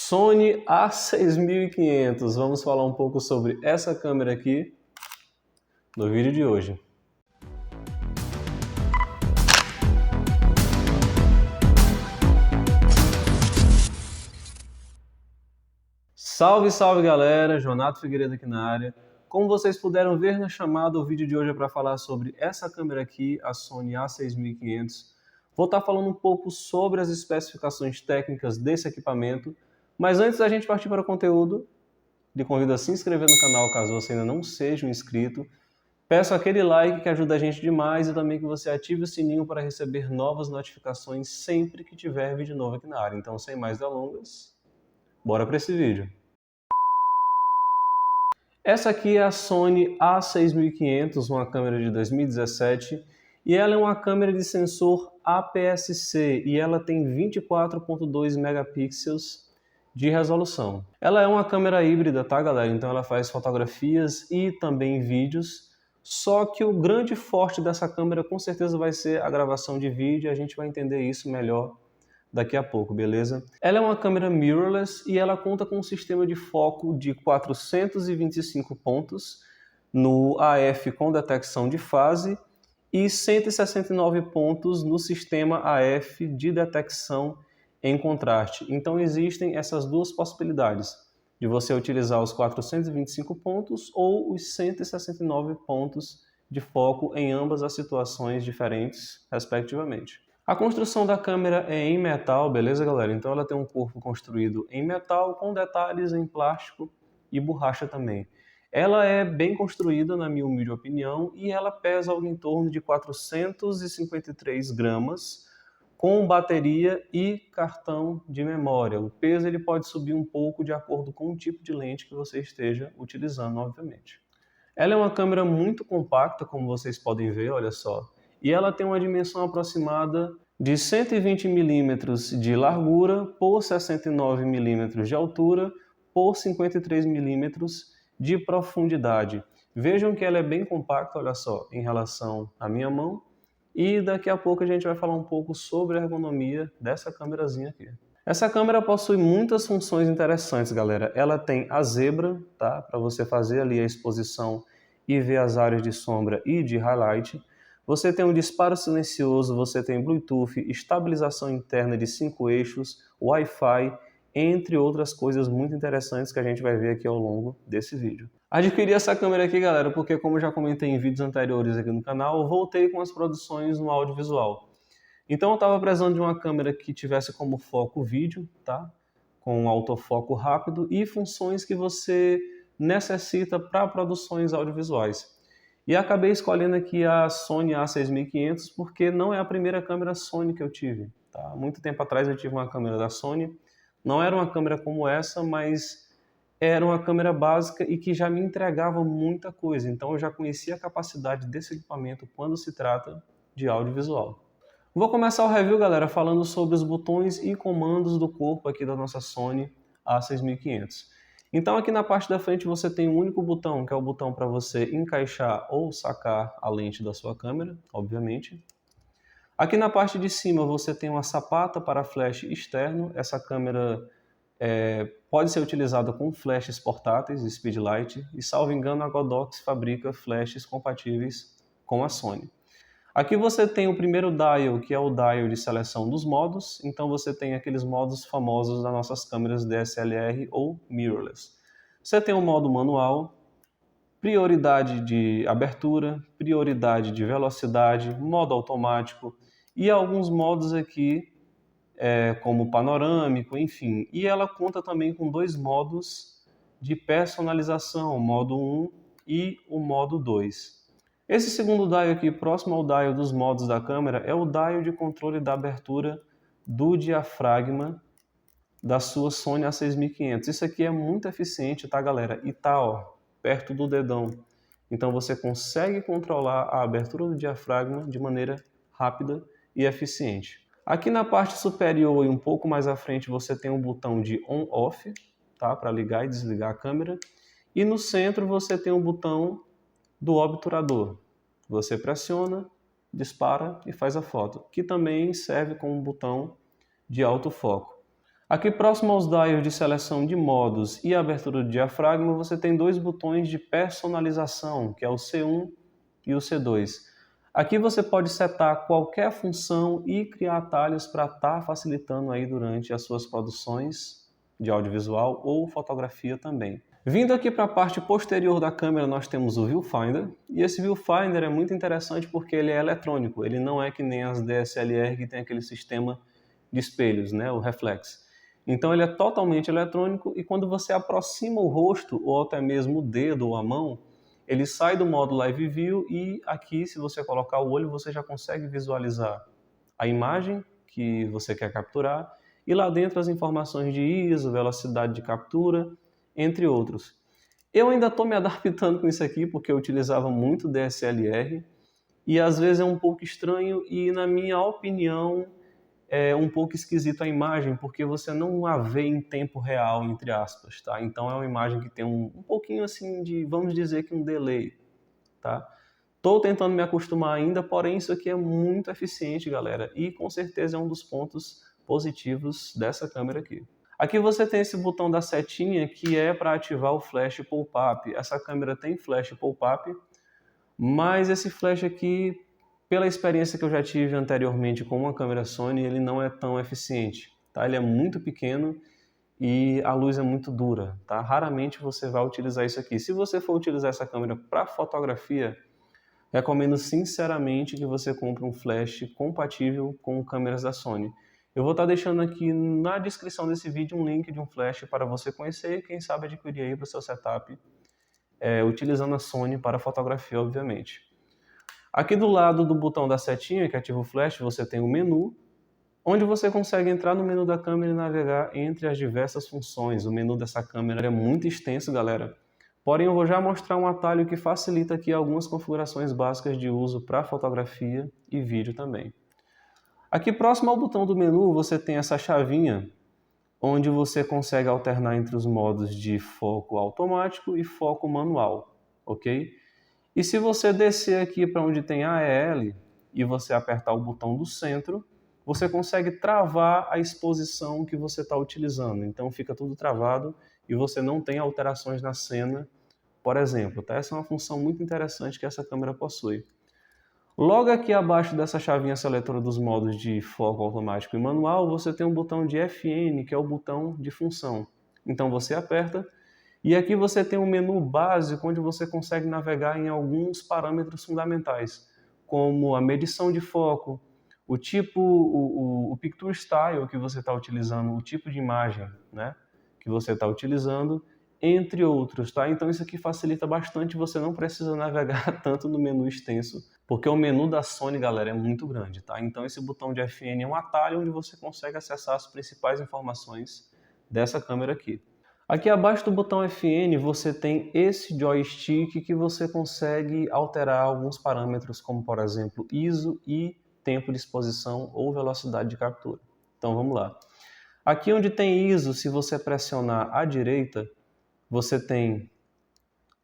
Sony A6500. Vamos falar um pouco sobre essa câmera aqui no vídeo de hoje. Salve, salve galera, Jonato Figueiredo aqui na área. Como vocês puderam ver na chamada, o vídeo de hoje é para falar sobre essa câmera aqui, a Sony A6500. Vou estar falando um pouco sobre as especificações técnicas desse equipamento, mas antes da gente partir para o conteúdo, lhe convido a se inscrever no canal caso você ainda não seja um inscrito. Peço aquele like que ajuda a gente demais e também que você ative o sininho para receber novas notificações sempre que tiver vídeo novo aqui na área. Então, sem mais delongas, bora para esse vídeo. Essa aqui é a Sony A6500, uma câmera de 2017, e ela é uma câmera de sensor APS-C e ela tem 24.2 megapixels de resolução. Ela é uma câmera híbrida, tá galera? Então ela faz fotografias e também vídeos, só que o grande forte dessa câmera com certeza vai ser a gravação de vídeo e a gente vai entender isso melhor daqui a pouco, beleza? Ela é uma câmera mirrorless e ela conta com um sistema de foco de 425 pontos no AF com detecção de fase e 169 pontos no sistema AF de detecção em contraste. Então existem essas duas possibilidades, de você utilizar os 425 pontos ou os 169 pontos de foco em ambas as situações diferentes, respectivamente. A construção da câmera é em metal, beleza galera? Então ela tem um corpo construído em metal com detalhes em plástico e borracha também. Ela é bem construída, na minha humilde opinião, e ela pesa algo em torno de 453 gramas, com bateria e cartão de memória. O peso ele pode subir um pouco de acordo com o tipo de lente que você esteja utilizando, obviamente. Ela é uma câmera muito compacta, como vocês podem ver, olha só. E ela tem uma dimensão aproximada de 120 mm de largura por 69 mm de altura por 53 mm de profundidade. Vejam que ela é bem compacta, olha só, em relação à minha mão. E daqui a pouco a gente vai falar um pouco sobre a ergonomia dessa câmerazinha aqui. Essa câmera possui muitas funções interessantes, galera. Ela tem a zebra, tá? Para você fazer ali a exposição e ver as áreas de sombra e de highlight. Você tem um disparo silencioso, você tem Bluetooth, estabilização interna de 5 eixos, Wi-Fi, entre outras coisas muito interessantes que a gente vai ver aqui ao longo desse vídeo. Adquiri essa câmera aqui, galera, porque como eu já comentei em vídeos anteriores aqui no canal, eu voltei com as produções no audiovisual. Então eu estava precisando de uma câmera que tivesse como foco vídeo, tá? Com um autofoco rápido e funções que você necessita para produções audiovisuais. E acabei escolhendo aqui a Sony A6500 porque não é a primeira câmera Sony que eu tive. Tá? Muito tempo atrás eu tive uma câmera da Sony, não era uma câmera como essa, mas era uma câmera básica e que já me entregava muita coisa. Então eu já conhecia a capacidade desse equipamento quando se trata de audiovisual. Vou começar o review, galera, falando sobre os botões e comandos do corpo aqui da nossa Sony A6500. Então aqui na parte da frente você tem um único botão, que é o botão para você encaixar ou sacar a lente da sua câmera, obviamente. Aqui na parte de cima você tem uma sapata para flash externo. Essa câmera pode ser utilizada com flashes portáteis, Speedlight, e salvo engano a Godox fabrica flashes compatíveis com a Sony. Aqui você tem o primeiro dial, que é o dial de seleção dos modos. Então você tem aqueles modos famosos das nossas câmeras DSLR ou mirrorless. Você tem o modo manual, prioridade de abertura, prioridade de velocidade, modo automático e alguns modos aqui como panorâmico, enfim. E ela conta também com dois modos de personalização, o modo 1 e o modo 2. Esse segundo dial aqui, próximo ao dial dos modos da câmera, é o dial de controle da abertura do diafragma da sua Sony A6500. Isso aqui é muito eficiente, tá, galera? E tá, ó, perto do dedão. Então você consegue controlar a abertura do diafragma de maneira rápida e eficiente. Aqui na parte superior e um pouco mais à frente você tem um botão de on-off, tá, para ligar e desligar a câmera. E no centro você tem um botão do obturador. Você pressiona, dispara e faz a foto, que também serve como um botão de autofoco. Aqui próximo aos dials de seleção de modos e abertura do diafragma, você tem dois botões de personalização, que é o C1 e o C2. Aqui você pode setar qualquer função e criar atalhos para estar facilitando aí durante as suas produções de audiovisual ou fotografia também. Vindo aqui para a parte posterior da câmera, nós temos o Viewfinder, e esse Viewfinder é muito interessante porque ele é eletrônico, ele não é que nem as DSLR que tem aquele sistema de espelhos, né, o reflex. Então ele é totalmente eletrônico e quando você aproxima o rosto ou até mesmo o dedo ou a mão, ele sai do modo Live View e aqui, se você colocar o olho, você já consegue visualizar a imagem que você quer capturar e lá dentro as informações de ISO, velocidade de captura, entre outros. Eu ainda estou me adaptando com isso aqui porque eu utilizava muito DSLR e às vezes é um pouco estranho e, na minha opinião, é um pouco esquisito a imagem porque você não a vê em tempo real, entre aspas, tá? Então é uma imagem que tem um pouquinho assim de, vamos dizer que um delay, tá? Estou tentando me acostumar ainda, porém isso aqui é muito eficiente, galera, e com certeza é um dos pontos positivos dessa câmera aqui. Aqui você tem esse botão da setinha que é para ativar o flash pop-up. Essa câmera tem flash pop-up, mas esse flash aqui, pela experiência que eu já tive anteriormente com uma câmera Sony, ele não é tão eficiente, tá? Ele é muito pequeno e a luz é muito dura, tá? Raramente você vai utilizar isso aqui. Se você for utilizar essa câmera para fotografia, recomendo sinceramente que você compre um flash compatível com câmeras da Sony. Eu vou estar deixando aqui na descrição desse vídeo um link de um flash para você conhecer e quem sabe adquirir aí para o seu setup, utilizando a Sony para fotografia, obviamente. Aqui do lado do botão da setinha que ativa o flash, você tem o menu, onde você consegue entrar no menu da câmera e navegar entre as diversas funções. O menu dessa câmera é muito extenso, galera. Porém, eu vou já mostrar um atalho que facilita aqui algumas configurações básicas de uso para fotografia e vídeo também. Aqui próximo ao botão do menu, você tem essa chavinha, onde você consegue alternar entre os modos de foco automático e foco manual, ok? E se você descer aqui para onde tem AEL e você apertar o botão do centro, você consegue travar a exposição que você está utilizando. Então fica tudo travado e você não tem alterações na cena, por exemplo. Tá? Essa é uma função muito interessante que essa câmera possui. Logo aqui abaixo dessa chavinha seletora dos modos de foco automático e manual, você tem um botão de FN, que é o botão de função. Então você aperta e aqui você tem um menu básico onde você consegue navegar em alguns parâmetros fundamentais, como a medição de foco, o tipo, o picture style que você está utilizando, o tipo de imagem, né, que você está utilizando, entre outros, tá? Então isso aqui facilita bastante, você não precisa navegar tanto no menu extenso, porque o menu da Sony, galera, é muito grande, tá? Então esse botão de FN é um atalho onde você consegue acessar as principais informações dessa câmera aqui. Aqui abaixo do botão FN você tem esse joystick que você consegue alterar alguns parâmetros, como por exemplo ISO e tempo de exposição ou velocidade de captura. Então vamos lá. Aqui onde tem ISO, se você pressionar à direita, você tem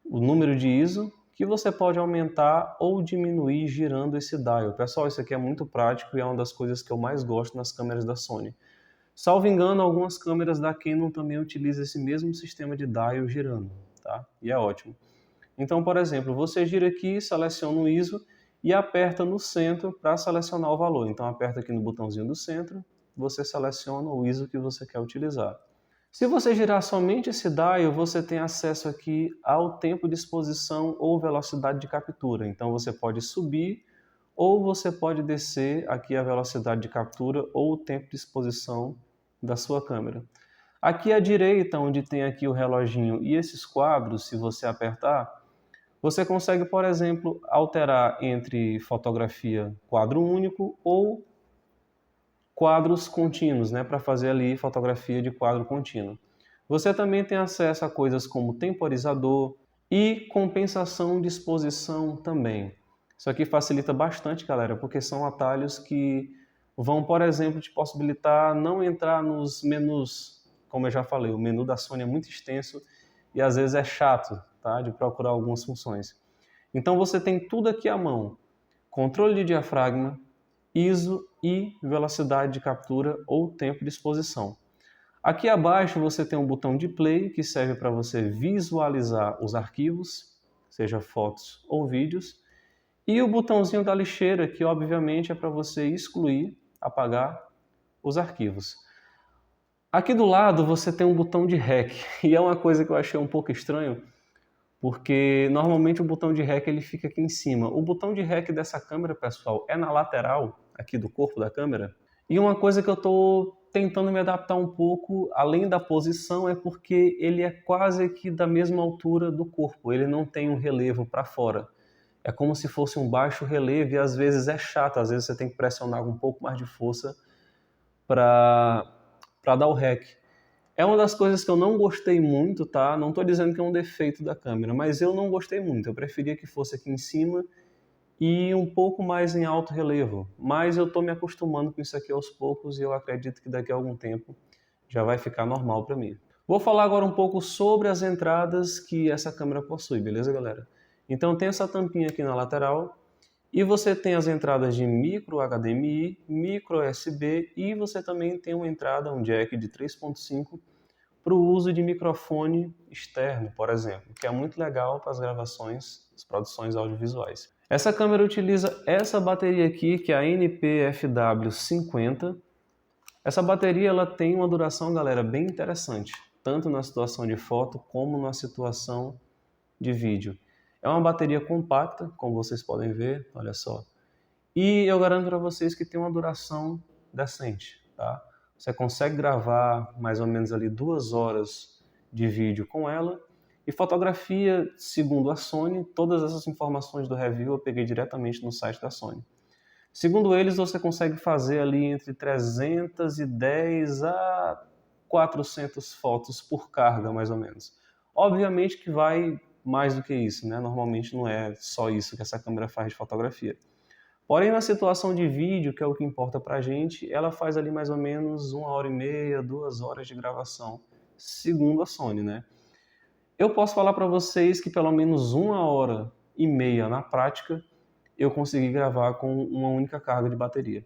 o número de ISO que você pode aumentar ou diminuir girando esse dial. Pessoal, isso aqui é muito prático e é uma das coisas que eu mais gosto nas câmeras da Sony. Salvo engano, algumas câmeras da Canon também utilizam esse mesmo sistema de dial girando, tá? E é ótimo. Então, por exemplo, você gira aqui, seleciona o ISO e aperta no centro para selecionar o valor. Então, aperta aqui no botãozinho do centro, você seleciona o ISO que você quer utilizar. Se você girar somente esse dial, você tem acesso aqui ao tempo de exposição ou velocidade de captura. Então, você pode subir ou você pode descer aqui a velocidade de captura ou o tempo de exposição da sua câmera. Aqui à direita, onde tem aqui o reloginho e esses quadros, se você apertar, você consegue, por exemplo, alterar entre fotografia quadro único ou quadros contínuos, né, para fazer ali fotografia de quadro contínuo. Você também tem acesso a coisas como temporizador e compensação de exposição também. Isso aqui facilita bastante, galera, porque são atalhos que vão, por exemplo, te possibilitar não entrar nos menus. Como eu já falei, o menu da Sony é muito extenso e às vezes é chato, tá, de procurar algumas funções. Então você tem tudo aqui à mão. Controle de diafragma, ISO e velocidade de captura ou tempo de exposição. Aqui abaixo você tem um botão de play que serve para você visualizar os arquivos, seja fotos ou vídeos, e o botãozinho da lixeira que obviamente é para você excluir, apagar os arquivos. Aqui do lado você tem um botão de REC e é uma coisa que eu achei um pouco estranho, porque normalmente o botão de REC ele fica aqui em cima. O botão de REC dessa câmera, pessoal, é na lateral aqui do corpo da câmera. E uma coisa que eu estou tentando me adaptar um pouco, além da posição, é porque ele é quase aqui da mesma altura do corpo. Ele não tem um relevo para fora. É como se fosse um baixo relevo e às vezes é chato. Às vezes você tem que pressionar com um pouco mais de força para dar o REC. É uma das coisas que eu não gostei muito, tá? Não estou dizendo que é um defeito da câmera, mas eu não gostei muito. Eu preferia que fosse aqui em cima e um pouco mais em alto relevo. Mas eu estou me acostumando com isso aqui aos poucos e eu acredito que daqui a algum tempo já vai ficar normal para mim. Vou falar agora um pouco sobre as entradas que essa câmera possui, beleza, galera? Então tem essa tampinha aqui na lateral e você tem as entradas de micro HDMI, micro USB e você também tem uma entrada, um jack de 3.5 para o uso de microfone externo, por exemplo, que é muito legal para as gravações, as produções audiovisuais. Essa câmera utiliza essa bateria aqui, que é a NP-FW50. Essa bateria ela tem uma duração, galera, bem interessante, tanto na situação de foto como na situação de vídeo. É uma bateria compacta, como vocês podem ver, olha só. E eu garanto para vocês que tem uma duração decente, tá? Você consegue gravar mais ou menos ali 2 horas de vídeo com ela. E fotografia, segundo a Sony, todas essas informações do review eu peguei diretamente no site da Sony. Segundo eles, você consegue fazer ali entre 310 a 400 fotos por carga, mais ou menos. Obviamente que vai mais do que isso, né? Normalmente não é só isso que essa câmera faz de fotografia. Porém, na situação de vídeo, que é o que importa pra gente, ela faz ali mais ou menos 1h30, 2 horas de gravação, segundo a Sony, né? Eu posso falar para vocês que pelo menos 1h30 na prática eu consegui gravar com uma única carga de bateria.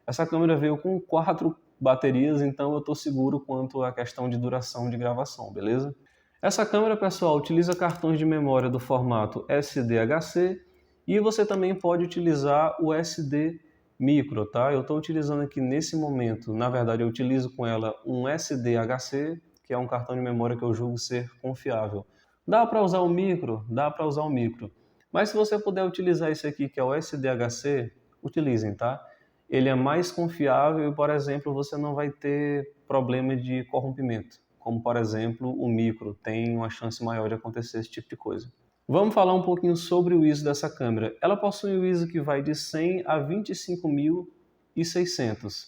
Essa câmera veio com 4 baterias, então eu estou seguro quanto à questão de duração de gravação, beleza? Essa câmera, pessoal, utiliza cartões de memória do formato SDHC e você também pode utilizar o SD micro, tá? Eu estou utilizando aqui nesse momento, na verdade eu utilizo com ela um SDHC, que é um cartão de memória que eu julgo ser confiável. Dá para usar o micro? Dá para usar o micro. Mas se você puder utilizar esse aqui, que é o SDHC, utilizem, tá? Ele é mais confiável e, por exemplo, você não vai ter problema de corrompimento. Como, por exemplo, o micro tem uma chance maior de acontecer esse tipo de coisa. Vamos falar um pouquinho sobre o ISO dessa câmera. Ela possui um ISO que vai de 100 a 25.600.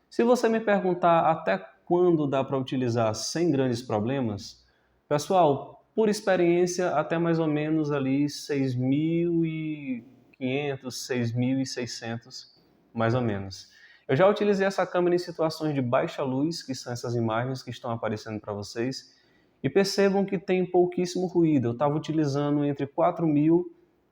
Se você me perguntar até quando dá para utilizar sem grandes problemas, pessoal, por experiência, até mais ou menos ali 6.500, 6.600, mais ou menos. Eu já utilizei essa câmera em situações de baixa luz, que são essas imagens que estão aparecendo para vocês, e percebam que tem pouquíssimo ruído. Eu estava utilizando entre 4.000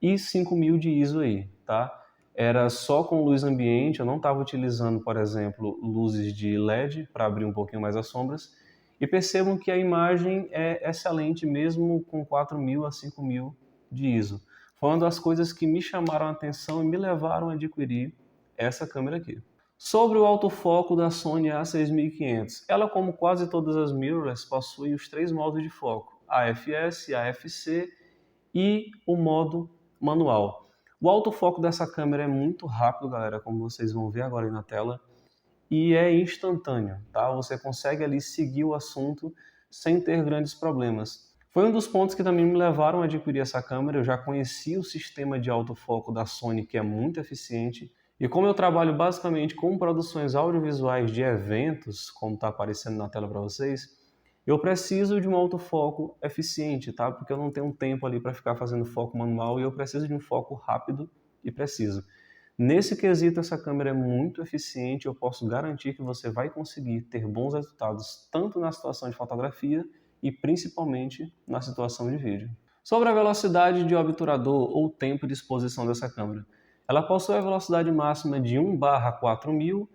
e 5.000 de ISO aí, tá? Era só com luz ambiente, eu não estava utilizando, por exemplo, luzes de LED para abrir um pouquinho mais as sombras. E percebam que a imagem é excelente mesmo com 4.000 a 5.000 de ISO. Foi uma das coisas que me chamaram a atenção e me levaram a adquirir essa câmera aqui. Sobre o autofoco da Sony A6500, ela, como quase todas as mirrorless, possui os 3 modos de foco, AFS, AFC e o modo manual. O autofoco dessa câmera é muito rápido, galera, como vocês vão ver agora aí na tela, e é instantâneo, tá? Você consegue ali seguir o assunto sem ter grandes problemas. Foi um dos pontos que também me levaram a adquirir essa câmera. Eu já conhecia o sistema de autofoco da Sony, que é muito eficiente. E como eu trabalho basicamente com produções audiovisuais de eventos, como está aparecendo na tela para vocês, eu preciso de um autofoco eficiente, tá? Porque eu não tenho tempo ali para ficar fazendo foco manual e eu preciso de um foco rápido e preciso. Nesse quesito, essa câmera é muito eficiente, eu posso garantir que você vai conseguir ter bons resultados tanto na situação de fotografia e principalmente na situação de vídeo. Sobre a velocidade de obturador ou tempo de exposição dessa câmera. Ela possui a velocidade máxima de 1/4000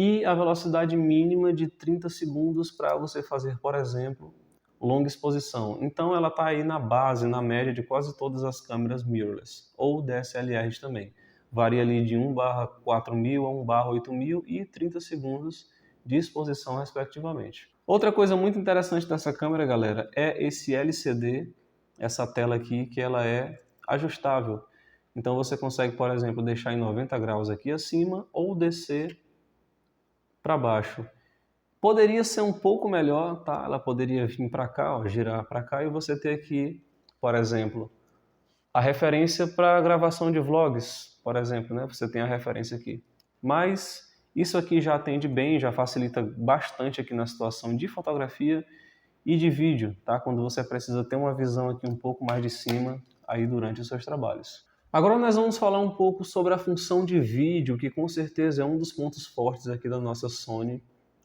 e a velocidade mínima de 30 segundos para você fazer, por exemplo, longa exposição. Então ela está aí na base, na média de quase todas as câmeras mirrorless, ou DSLRs também. Varia ali de 1/4000 a 1/8000 e 30 segundos de exposição, respectivamente. Outra coisa muito interessante dessa câmera, galera, é esse LCD, essa tela aqui, que ela é ajustável. Então você consegue, por exemplo, deixar em 90 graus aqui acima ou descer para baixo. Poderia ser um pouco melhor, tá? Ela poderia vir para cá, ó, girar para cá e você ter aqui, por exemplo, a referência para gravação de vlogs, por exemplo, né? Você tem a referência aqui. Mas isso aqui já atende bem, já facilita bastante aqui na situação de fotografia e de vídeo, tá? Quando você precisa ter uma visão aqui um pouco mais de cima aí durante os seus trabalhos. Agora nós vamos falar um pouco sobre a função de vídeo, que com certeza é um dos pontos fortes aqui da nossa Sony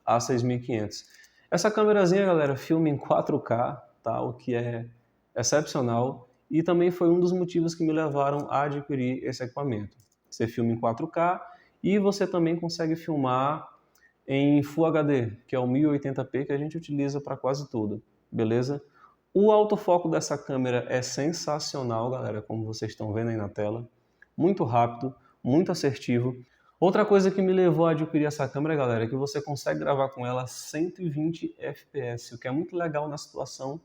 A6500. Essa câmerazinha, galera, filma em 4K, tá? O que é excepcional e também foi um dos motivos que me levaram a adquirir esse equipamento. Você filma em 4K e você também consegue filmar em Full HD, que é o 1080p que a gente utiliza para quase tudo, beleza? O autofoco dessa câmera é sensacional, galera, como vocês estão vendo aí na tela. Muito rápido, muito assertivo. Outra coisa que me levou a adquirir essa câmera, galera, é que você consegue gravar com ela 120 fps, o que é muito legal na situação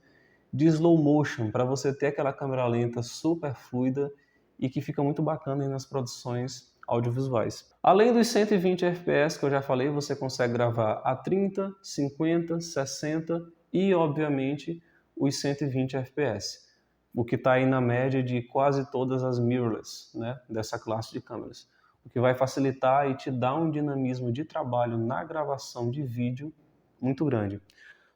de slow motion, para você ter aquela câmera lenta super fluida e que fica muito bacana aí nas produções audiovisuais. Além dos 120 fps que eu já falei, você consegue gravar a 30, 50, 60 e, obviamente, os 120 fps, o que está aí na média de quase todas as mirrorless, né, dessa classe de câmeras, o que vai facilitar e te dar um dinamismo de trabalho na gravação de vídeo muito grande.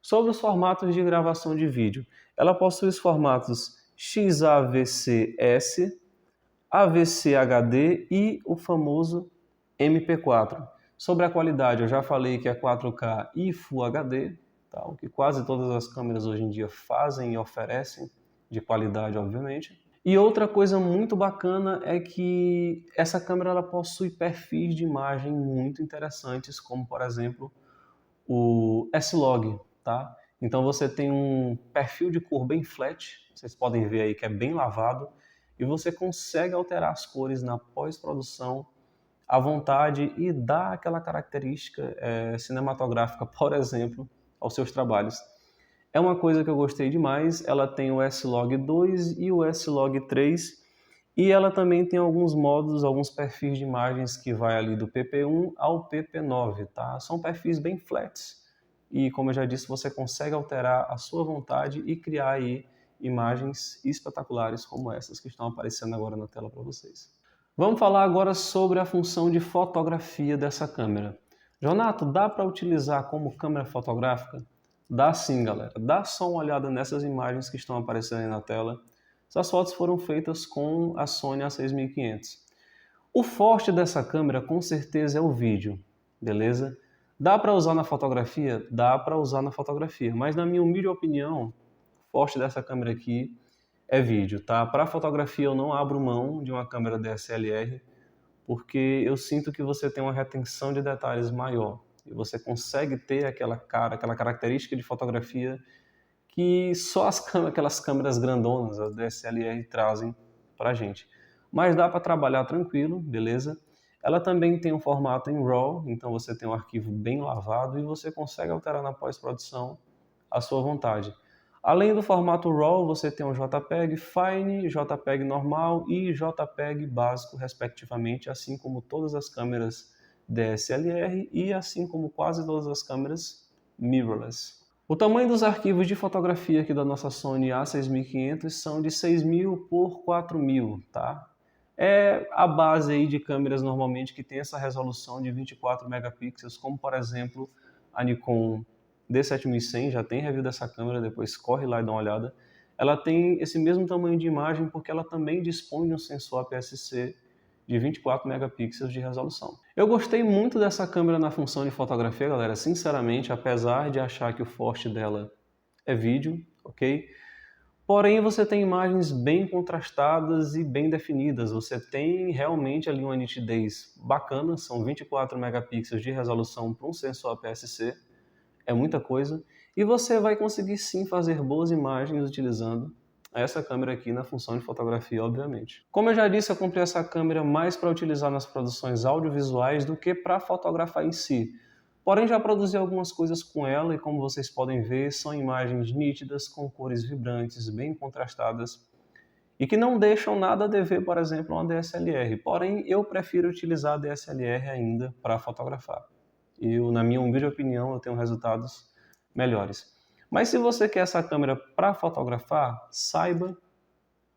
Sobre os formatos de gravação de vídeo, ela possui os formatos XAVC-S, AVC-HD e o famoso MP4. Sobre a qualidade, eu já falei que é 4K e Full HD, tá? O que quase todas as câmeras hoje em dia fazem e oferecem, de qualidade, obviamente. E outra coisa muito bacana é que essa câmera ela possui perfis de imagem muito interessantes, como por exemplo o S-Log, tá? Então você tem um perfil de cor bem flat, vocês podem ver aí que é bem lavado, e você consegue alterar as cores na pós-produção à vontade e dar aquela característica cinematográfica, por exemplo, aos seus trabalhos. É uma coisa que eu gostei demais, ela tem o S-Log 2 e o S-Log 3, e ela também tem alguns modos, alguns perfis de imagens que vai ali do PP1 ao PP9, tá? São perfis bem flats e, como eu já disse, você consegue alterar à sua vontade e criar aí imagens espetaculares como essas que estão aparecendo agora na tela para vocês. Vamos falar agora sobre a função de fotografia dessa câmera. Jonato, dá para utilizar como câmera fotográfica? Dá sim, galera. Dá só uma olhada nessas imagens que estão aparecendo aí na tela. Essas fotos foram feitas com a Sony A6500. O forte dessa câmera com certeza é o vídeo, beleza? Dá para usar na fotografia? Dá para usar na fotografia, mas na minha humilde opinião, o forte dessa câmera aqui é vídeo, tá? Para fotografia eu não abro mão de uma câmera DSLR, porque eu sinto que você tem uma retenção de detalhes maior e você consegue ter aquela característica de fotografia que só aquelas câmeras grandonas, as DSLR, trazem para a gente. Mas dá para trabalhar tranquilo, beleza? Ela também tem um formato em RAW, então você tem um arquivo bem lavado e você consegue alterar na pós-produção à sua vontade. Além do formato RAW, você tem um JPEG Fine, JPEG normal e JPEG básico, respectivamente, assim como todas as câmeras DSLR e assim como quase todas as câmeras mirrorless. O tamanho dos arquivos de fotografia aqui da nossa Sony A6500 são de 6.000 por 4.000, tá? É a base aí de câmeras normalmente que tem essa resolução de 24 megapixels, como por exemplo a Nikon D7100, já tem review dessa câmera, depois corre lá e dá uma olhada. Ela tem esse mesmo tamanho de imagem porque ela também dispõe de um sensor APS-C de 24 megapixels de resolução. Eu gostei muito dessa câmera na função de fotografia, galera, sinceramente, apesar de achar que o forte dela é vídeo, ok? Porém, você tem imagens bem contrastadas e bem definidas. Você tem realmente ali uma nitidez bacana, são 24 megapixels de resolução para um sensor APS-C, é muita coisa. E você vai conseguir sim fazer boas imagens utilizando essa câmera aqui na função de fotografia, obviamente. Como eu já disse, eu comprei essa câmera mais para utilizar nas produções audiovisuais do que para fotografar em si. Porém, já produzi algumas coisas com ela e, como vocês podem ver, são imagens nítidas, com cores vibrantes, bem contrastadas e que não deixam nada a dever, por exemplo, uma DSLR. Porém, eu prefiro utilizar a DSLR ainda para fotografar. Na minha humilde opinião, eu tenho resultados melhores. Mas se você quer essa câmera para fotografar, saiba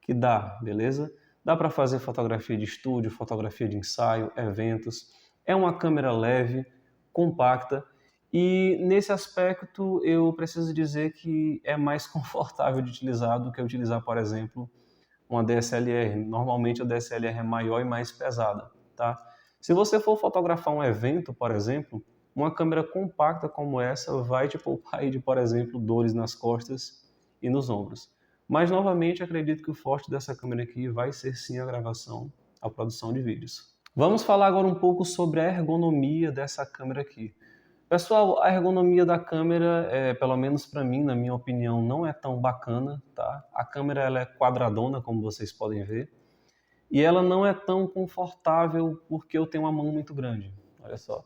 que dá, beleza? Dá para fazer fotografia de estúdio, fotografia de ensaio, eventos. É uma câmera leve, compacta e nesse aspecto eu preciso dizer que é mais confortável de utilizar do que utilizar, por exemplo, uma DSLR. Normalmente a DSLR é maior e mais pesada, tá? Se você for fotografar um evento, por exemplo, uma câmera compacta como essa vai te poupar aí de, por exemplo, dores nas costas e nos ombros. Mas, novamente, acredito que o forte dessa câmera aqui vai ser sim a gravação, a produção de vídeos. Vamos falar agora um pouco sobre a ergonomia dessa câmera aqui. Pessoal, a ergonomia da câmera, pelo menos para mim, na minha opinião, não é tão bacana, tá? A câmera ela é quadradona, como vocês podem ver, e ela não é tão confortável porque eu tenho uma mão muito grande, olha só.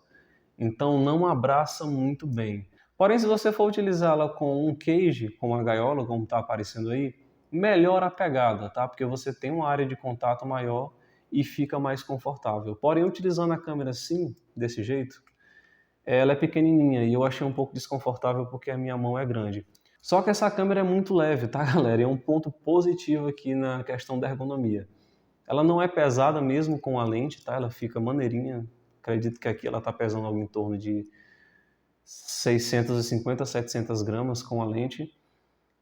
Então não abraça muito bem. Porém, se você for utilizá-la com um cage, com uma gaiola, como está aparecendo aí, melhora a pegada, tá? Porque você tem uma área de contato maior e fica mais confortável. Porém, utilizando a câmera assim, desse jeito, ela é pequenininha e eu achei um pouco desconfortável porque a minha mão é grande. Só que essa câmera é muito leve, tá, galera? É um ponto positivo aqui na questão da ergonomia. Ela não é pesada mesmo com a lente, tá? Ela fica maneirinha. Acredito que aqui ela está pesando algo em torno de 650 a 700 gramas com a lente.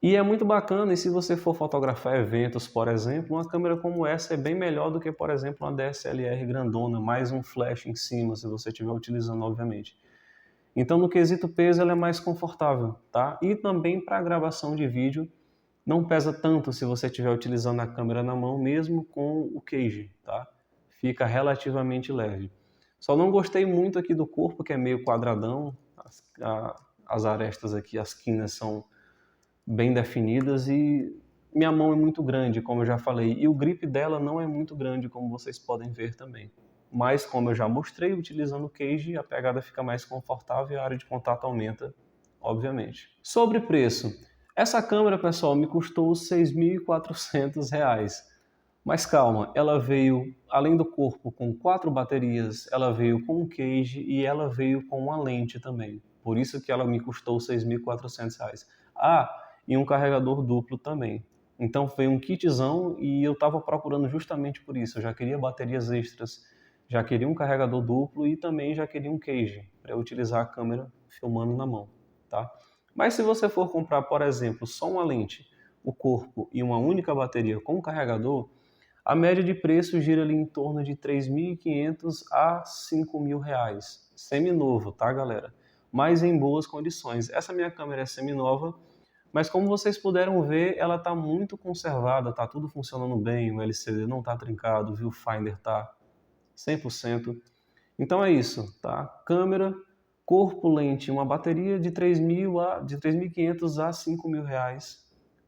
E é muito bacana, e se você for fotografar eventos, por exemplo, uma câmera como essa é bem melhor do que, por exemplo, uma DSLR grandona, mais um flash em cima, se você estiver utilizando, obviamente. Então, no quesito peso, ela é mais confortável, tá? E também para gravação de vídeo, não pesa tanto se você estiver utilizando a câmera na mão, mesmo com o cage, tá? Fica relativamente leve. Só não gostei muito aqui do corpo, que é meio quadradão, as arestas aqui, as quinas são bem definidas e minha mão é muito grande, como eu já falei, e o grip dela não é muito grande, como vocês podem ver também. Mas, como eu já mostrei, utilizando o cage, a pegada fica mais confortável e a área de contato aumenta, obviamente. Sobre preço, essa câmera, pessoal, me custou R$ 6.400. Mas calma, ela veio, além do corpo, com 4 baterias, ela veio com um cage e ela veio com uma lente também. Por isso que ela me custou R$ 6.400. Ah, e um carregador duplo também. Então foi um kitzão e eu estava procurando justamente por isso. Eu já queria baterias extras, já queria um carregador duplo e também já queria um cage para eu utilizar a câmera filmando na mão, tá? Mas se você for comprar, por exemplo, só uma lente, o corpo e uma única bateria com carregador, a média de preço gira ali em torno de R$ 3.500 a R$ 5.000. Seminovo, tá, galera? Mas em boas condições. Essa minha câmera é seminova, mas como vocês puderam ver, ela está muito conservada, tá tudo funcionando bem, o LCD não está trincado, o viewfinder está 100%. Então é isso, tá? Câmera, corpo, lente, uma bateria de 3.500 a R$ 5.000,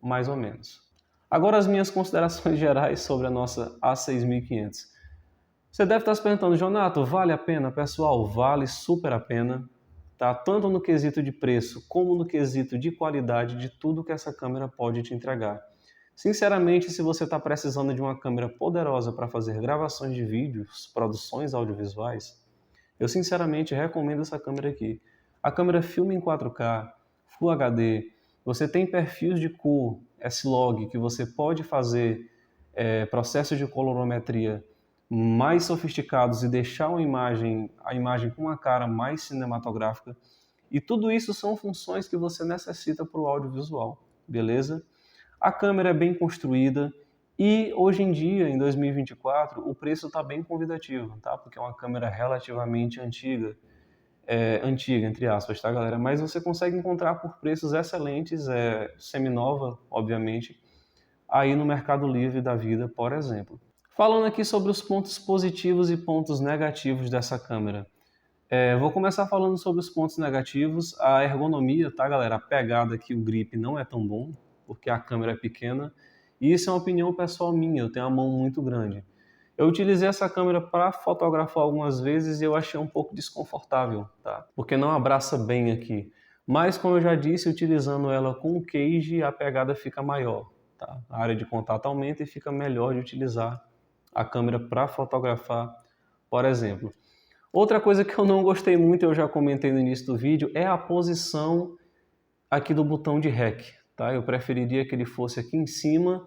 mais ou menos. Agora as minhas considerações gerais sobre a nossa A6500. Você deve estar se perguntando, Jonato, vale a pena? Pessoal, vale super a pena, tá? Tanto no quesito de preço, como no quesito de qualidade de tudo que essa câmera pode te entregar. Sinceramente, se você está precisando de uma câmera poderosa para fazer gravações de vídeos, produções audiovisuais, eu sinceramente recomendo essa câmera aqui. A câmera filma em 4K, Full HD, você tem perfis de cor, S-Log, que você pode fazer processos de colorimetria mais sofisticados e deixar a imagem com uma cara mais cinematográfica. E tudo isso são funções que você necessita para o audiovisual, beleza? A câmera é bem construída e hoje em dia, em 2024, o preço está bem convidativo, tá? Porque é uma câmera relativamente antiga, antiga, entre aspas, tá, galera? Mas você consegue encontrar por preços excelentes, seminova, obviamente, aí no Mercado Livre da vida, por exemplo. Falando aqui sobre os pontos positivos e pontos negativos dessa câmera. Vou começar falando sobre os pontos negativos. A ergonomia, tá, galera? A pegada aqui, o grip não é tão bom, porque a câmera é pequena. E isso é uma opinião pessoal minha, eu tenho a mão muito grande. Eu utilizei essa câmera para fotografar algumas vezes e eu achei um pouco desconfortável, tá? Porque não abraça bem aqui. Mas, como eu já disse, utilizando ela com o cage, a pegada fica maior, tá? A área de contato aumenta e fica melhor de utilizar a câmera para fotografar, por exemplo. Outra coisa que eu não gostei muito, eu já comentei no início do vídeo, é a posição aqui do botão de REC, tá? Eu preferiria que ele fosse aqui em cima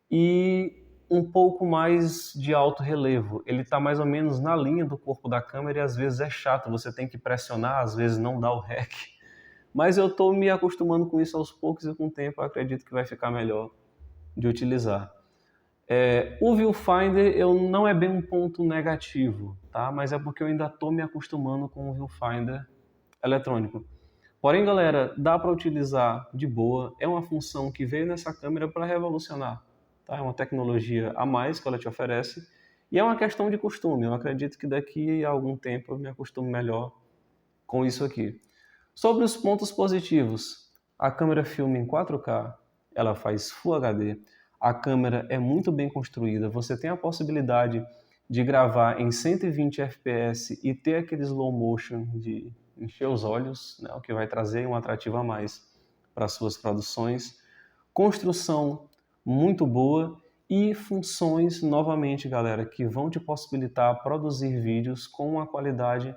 e um pouco mais de alto relevo. Ele está mais ou menos na linha do corpo da câmera e às vezes é chato, você tem que pressionar, às vezes não dá o REC. Mas eu estou me acostumando com isso aos poucos e com o tempo eu acredito que vai ficar melhor de utilizar. O viewfinder não é bem um ponto negativo, tá? Mas é porque eu ainda estou me acostumando com o viewfinder eletrônico. Porém, galera, dá para utilizar de boa, é uma função que veio nessa câmera para revolucionar, tá? É uma tecnologia a mais que ela te oferece e é uma questão de costume. Eu acredito que daqui a algum tempo eu me acostumo melhor com isso aqui. Sobre os pontos positivos, a câmera filma em 4K, ela faz Full HD, a câmera é muito bem construída, você tem a possibilidade de gravar em 120 fps e ter aquele slow motion de encher os olhos, né, o que vai trazer um atrativo a mais para suas produções. Construção muito boa e funções, novamente, galera, que vão te possibilitar produzir vídeos com uma qualidade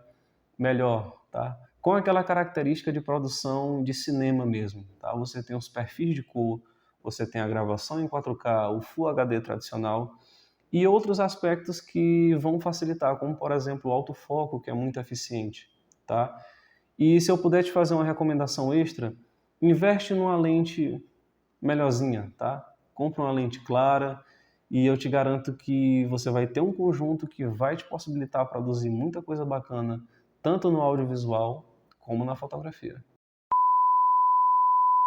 melhor, tá? Com aquela característica de produção de cinema mesmo, tá? Você tem os perfis de cor, você tem a gravação em 4K, o Full HD tradicional e outros aspectos que vão facilitar, como por exemplo o autofoco, que é muito eficiente, tá? E se eu puder te fazer uma recomendação extra, investe numa lente melhorzinha, tá? Compra uma lente clara e eu te garanto que você vai ter um conjunto que vai te possibilitar produzir muita coisa bacana, tanto no audiovisual como na fotografia.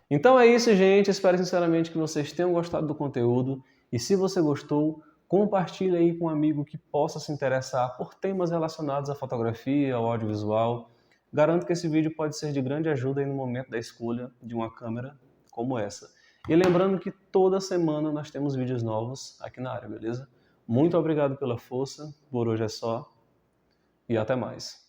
Então é isso, gente. Espero sinceramente que vocês tenham gostado do conteúdo. E se você gostou, compartilhe aí com um amigo que possa se interessar por temas relacionados à fotografia, ao audiovisual. Garanto que esse vídeo pode ser de grande ajuda aí no momento da escolha de uma câmera como essa. E lembrando que toda semana nós temos vídeos novos aqui na área, beleza? Muito obrigado pela força. Por hoje é só. E até mais.